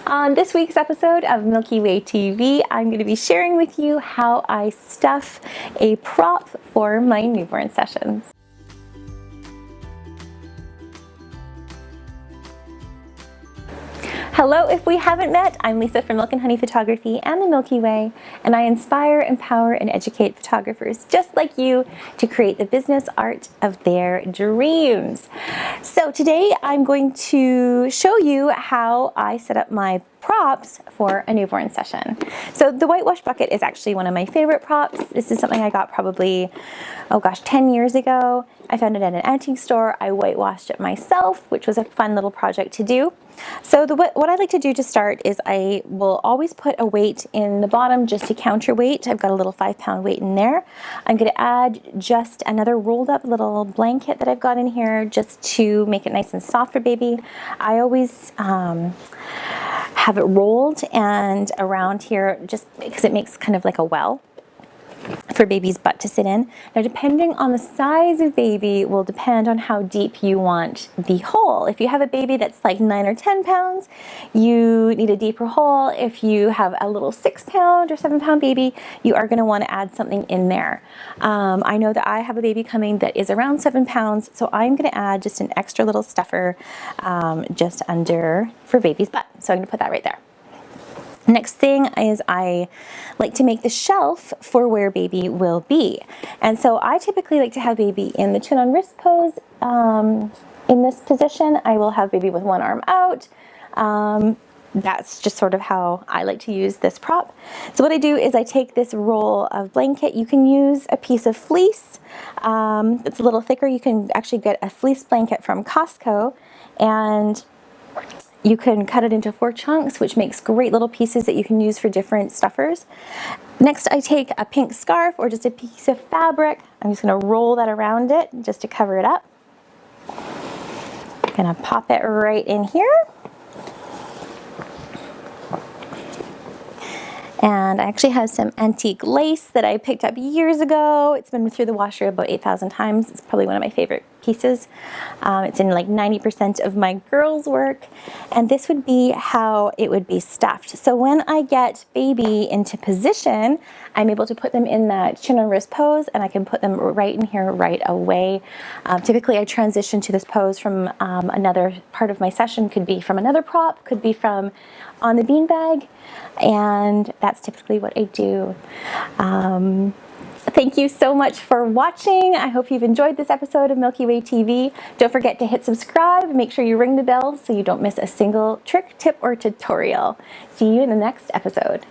On this week's episode of Milky Way TV, I'm going to be sharing with you how I stuff a prop for my newborn sessions. Hello, if we haven't met, I'm Lisa from Milk and Honey Photography and the Milky Way, and I inspire, empower, and educate photographers just like you to create the business art of their dreams. So today I'm going to show you how I set up my props for a newborn session. So the whitewash bucket is actually one of my favorite props. This is something I got probably, 10 years ago. I found it at an antique store. I whitewashed it myself, which was a fun little project to do. So what I like to do to start is I will always put a weight in the bottom just to counterweight. I've got a little 5-pound weight in there. I'm going to add just another rolled up little blanket that I've got in here just to make it nice and soft for baby. I always have it rolled and around here just because it makes kind of like a well for baby's butt to sit in. Now, depending on the size of baby will depend on how deep you want the hole. If you have a baby that's like 9 or 10 pounds, you need a deeper hole. If you have a little 6-pound or 7-pound baby, you are going to want to add something in there. I know that I have a baby coming that is around 7 pounds, so I'm going to add just an extra little stuffer just under for baby's butt. So I'm going to put that right there. Next thing is I like to make the shelf for where baby will be. And so I typically like to have baby in the chin on wrist pose. In this position, I will have baby with one arm out. That's just sort of how I like to use this prop. So what I do is I take this roll of blanket. You can use a piece of fleece. It's a little thicker. You can actually get a fleece blanket from Costco, and you can cut it into 4 chunks, which makes great little pieces that you can use for different stuffers. Next, I take a pink scarf or just a piece of fabric. I'm just going to roll that around it just to cover it up. I'm going to pop it right in here. And I actually have some antique lace that I picked up years ago. It's been through the washer about 8,000 times. It's probably one of my favorite pieces. It's in like 90% of my girls' work. And this would be how it would be stuffed. So when I get baby into position, I'm able to put them in that chin on wrist pose, and I can put them right in here right away. Typically I transition to this pose from another part of my session. Could be from another prop, could be from on the beanbag, and that's typically what I do. Thank you so much for watching. I hope you've enjoyed this episode of Milky Way TV. Don't forget to hit subscribe. Make sure you ring the bell so you don't miss a single trick, tip, or tutorial. See you in the next episode.